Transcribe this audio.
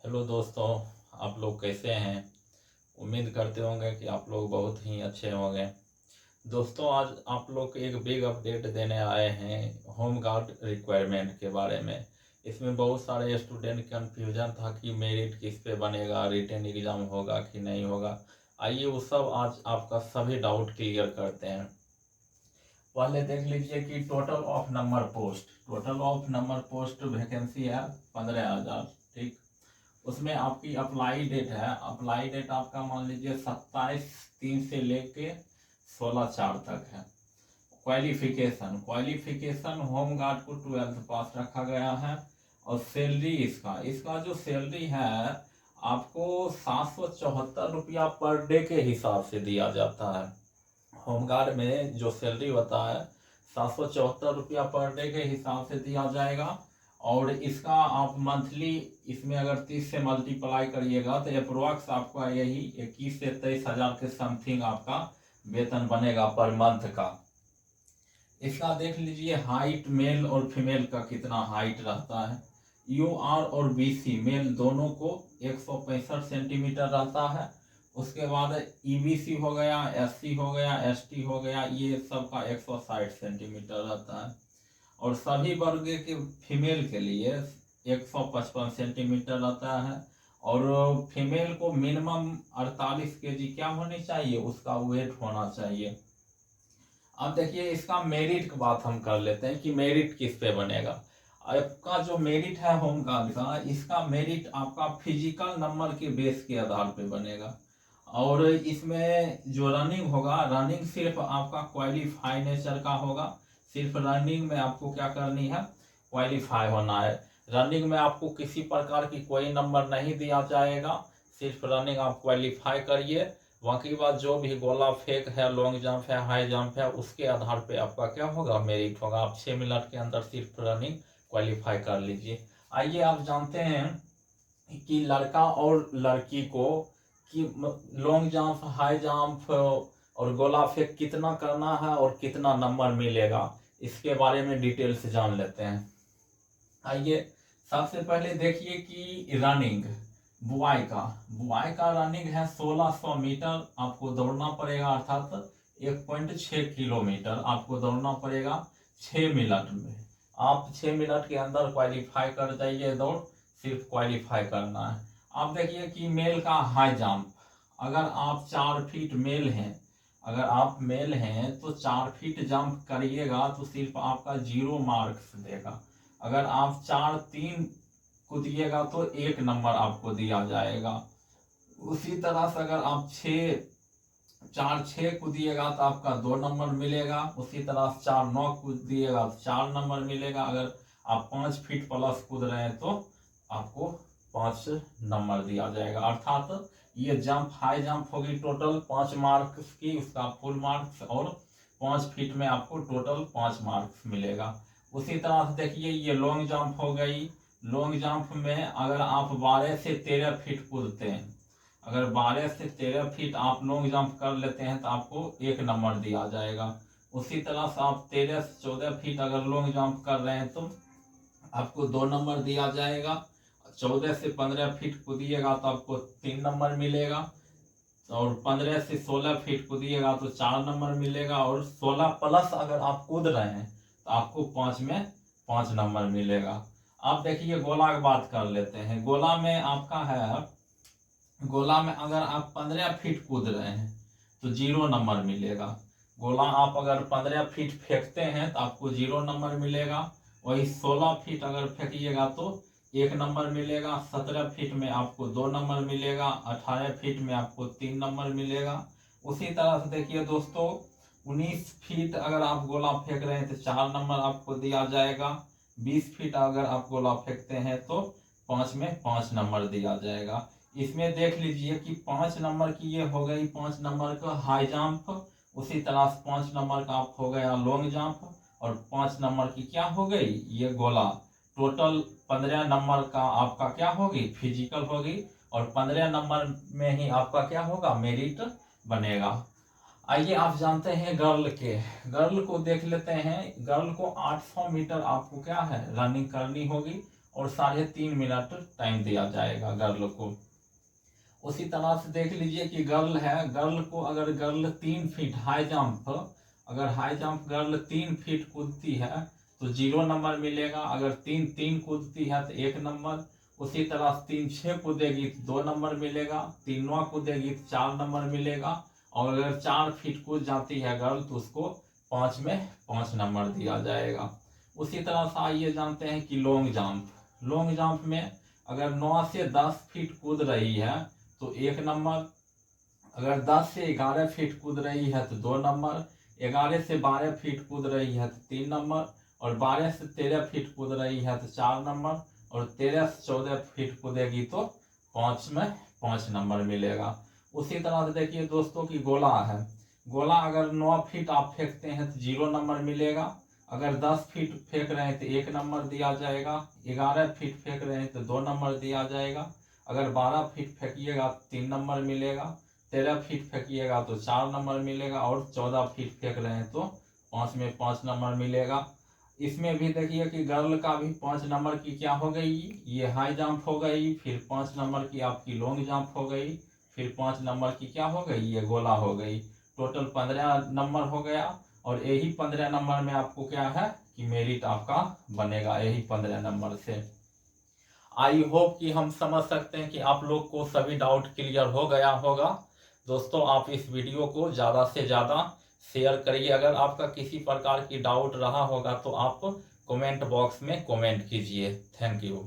Hello दोस्तों, आप लोग कैसे हैं। उम्मीद करते होंगे कि आप लोग बहुत ही अच्छे होंगे। दोस्तों, आज आप लोग को एक बिग अपडेट देने आए हैं होम गार्ड रिक्वायरमेंट के बारे में। इसमें बहुत सारे स्टूडेंट कन्फ्यूजन था कि मेरिट किस पे बनेगा, रिटन एग्ज़ाम होगा कि नहीं होगा। आइए वो सब आज आपका सभी डाउट क्लियर करते हैं। पहले देख लीजिए कि total of number post vacancy है 15,000। ठीक, उसमें आपकी अप्लाई डेट आपका मान लीजिए 27/3 से लेके 16/4 तक है। क्वालिफिकेशन होम गार्ड को 12th पास रखा गया है। और सैलरी इसका जो सैलरी है आपको 774 रुपया पर डे के हिसाब से दिया जाता है। होमगार्ड में जो सैलरी होता है 774 रुपया पर डे के हिसाब से दिया जाएगा। और इसका आप मंथली इसमें अगर 30 से मल्टीप्लाई करिएगा तो अप्रोक्स आपका यही 21 से 23 हज़ार के समथिंग आपका वेतन बनेगा पर मंथ का। इसका देख लीजिए हाइट मेल और फीमेल का कितना हाइट रहता है। यूआर और बीसी मेल दोनों को 165 सेंटीमीटर रहता है। उसके बाद ईबीसी हो गया, एससी हो गया, एसटी हो गया, ये सब का 160 सेंटीमीटर रहता है। और सभी वर्ग के फीमेल के लिए 155 सेंटीमीटर रहता है। और फीमेल को मिनिमम 48 केजी क्या होनी चाहिए, उसका वेट होना चाहिए। अब देखिए इसका मेरिट की बात हम कर लेते हैं कि मेरिट किस पे बनेगा। आपका जो मेरिट है होम गार्ड का, इसका मेरिट आपका फिजिकल नंबर के बेस के आधार पे बनेगा। और इसमें जो रनिंग होगा, रनिंग सिर्फ आपका क्वालिफाई नेचर का होगा। सिर्फ रनिंग में आपको क्या करनी है, क्वालिफाई होना है। रनिंग में आपको किसी प्रकार की कोई नंबर नहीं दिया जाएगा। सिर्फ रनिंग आप क्वालिफाई करिए। बाकी बात जो भी गोला फेंक है, लॉन्ग जंप है, हाई जंप है, उसके आधार पे आपका क्या होगा, मेरिट होगा। आप 6 मिनट के अंदर सिर्फ रनिंग क्वालिफाई कर लीजिए। आइए आप जानते हैं कि लड़का और लड़की को कि लॉन्ग जंप, हाई जंप और गोला फेंक कितना करना है और कितना नंबर मिलेगा, इसके बारे में डिटेल से जान लेते हैं। आइए सबसे पहले देखिए कि रनिंग बुआई का रनिंग है 1600 मीटर आपको दौड़ना पड़ेगा, अर्थात 1.6 किलोमीटर आपको दौड़ना पड़ेगा 6 मिनट में। आप 6 मिनट के अंदर क्वालिफाई कर जाइए दौड़, सिर्फ क्वालिफाई करना है। आप देखिए कि मेल का हाई जंप, अगर आप 4 फीट मेल हैं, अगर आप मेल हैं तो 4 फीट जंप करिएगा तो सिर्फ आपका 0 मार्क्स देगा। अगर आप 4-3 कूदिएगा तो 1 नंबर आपको दिया जाएगा। उसी तरह से अगर आप 4-6 कूदिएगा तो आपका 2 नंबर मिलेगा। उसी तरह से 4-9 कूदिएगा तो 4 नंबर मिलेगा। अगर आप 5 फीट प्लस कूद रहे हैं तो आपको 5 नंबर दिया जाएगा। अर्थात ये जंप हाई जंप होगी टोटल 5 मार्क्स की, उसका फुल मार्क्स, और 5 फीट में आपको टोटल 5 मार्क्स मिलेगा। उसी तरह से देखिए ये लॉन्ग जंप हो गई। लॉन्ग जंप में अगर आप 12 से 13 फीट कूदते हैं, अगर 12 से 13 फीट आप लॉन्ग जंप कर लेते हैं तो आपको 1 नंबर दिया जाएगा। उसी तरह से आप 13 से 14 फीट अगर लॉन्ग जंप कर रहे हैं तो आपको 2 नंबर दिया जाएगा। 14 से 15 फीट कूदिएगा तो आपको 3 नंबर मिलेगा। और 15 से 16 फीट कूदिएगा तो 4 नंबर मिलेगा। और 16 प्लस अगर आप कूद रहे हैं तो आपको 5 में 5 नंबर मिलेगा। अब देखिए गोला की बात कर लेते हैं। गोला में आपका है, गोला में अगर आप 15 फीट कूद रहे हैं तो 0 नंबर मिलेगा। गोला आप अगर 15 फीट फेंकते हैं तो आपको 0 नंबर मिलेगा। वही 16 फीट अगर फेंकिएगा तो 1 नंबर मिलेगा। 17 फीट में आपको 2 नंबर मिलेगा। 18 फीट में आपको 3 नंबर मिलेगा। उसी तरह से देखिए दोस्तों 19 फीट अगर आप गोला फेंक रहे हैं तो 4 नंबर आपको दिया जाएगा। 20 फीट अगर आप गोला फेंकते हैं तो 5 में 5 नंबर दिया जाएगा। इसमें देख लीजिए कि 5 नंबर की ये हो गई 5 नंबर का हाई जंप। उसी तरह से 5 नंबर का आप हो गया लॉन्ग जंप। और 5 नंबर की क्या हो गई, ये गोला। टोटल 15 नंबर का आपका क्या होगी, फिजिकल होगी। और 15 नंबर में ही आपका क्या होगा, मेरिट बनेगा। आइए आप जानते हैं गर्ल को देख लेते हैं। गर्ल को 800 मीटर आपको क्या है, रनिंग करनी होगी। और 3.5 मिनट टाइम दिया जाएगा गर्ल को। उसी तरह से देख लीजिए कि गर्ल है, गर्ल को अगर गर्ल 3 फीट हाई जंप, अगर हाई जंप गर्ल 3 फीट कूदती है तो 0 नंबर मिलेगा। अगर 3 कूदती है तो 1 नंबर। उसी तरह 3 कूदेगी तो 2 नंबर मिलेगा। 3 कूदेगी तो 4 नंबर मिलेगा। और अगर 4 फीट कूद जाती है गर्ल तो उसको 5 में 5 नंबर दिया जाएगा। उसी तरह से आइए जानते हैं कि लॉन्ग जंप। लॉन्ग जंप में अगर 9 से 10 फीट कूद रही है तो 1 नंबर। अगर 10 से 11 फीट कूद रही है तो 2 नंबर। 11 से 12 फीट कूद रही है तो 3 नंबर। और 12 से 13 फीट कूद रही है तो 4 नंबर। और 13 से 14 फीट कूदेगी तो 5 में 5 नंबर मिलेगा। उसी तरह से देखिए दोस्तों की गोला है। गोला अगर 9 फीट आप फेंकते हैं तो 0 नंबर मिलेगा। अगर 10 फीट फेंक रहे हैं तो 1 नंबर दिया जाएगा। 11 फीट फेंक रहे हैं तो 2 नंबर दिया जाएगा। अगर 12 फीट फेंकिएगा तो 3 नंबर मिलेगा। 13 फीट फेंकिएगा तो 4 नंबर मिलेगा। और 14 फीट फेंक रहे हैं तो 5 में 5 नंबर मिलेगा। इसमें भी देखिए कि गर्ल का भी 5 नंबर की क्या हो गई, ये हाई जंप हो गई। फिर 5 नंबर की आपकी लॉन्ग जंप हो गई। फिर 5 नंबर की क्या हो गई, ये गोला हो गई। टोटल 15 नंबर हो गया। और यही 15 नंबर में आपको क्या है कि मेरिट आपका बनेगा, यही 15 नंबर से। आई होप कि हम समझ सकते हैं कि आप लोग को सभी डाउट क्लियर हो गया होगा। दोस्तों आप इस वीडियो को ज़्यादा से ज़्यादा शेयर करिए। अगर आपका किसी प्रकार की डाउट रहा होगा तो आप कमेंट बॉक्स में कमेंट कीजिए। Thank you.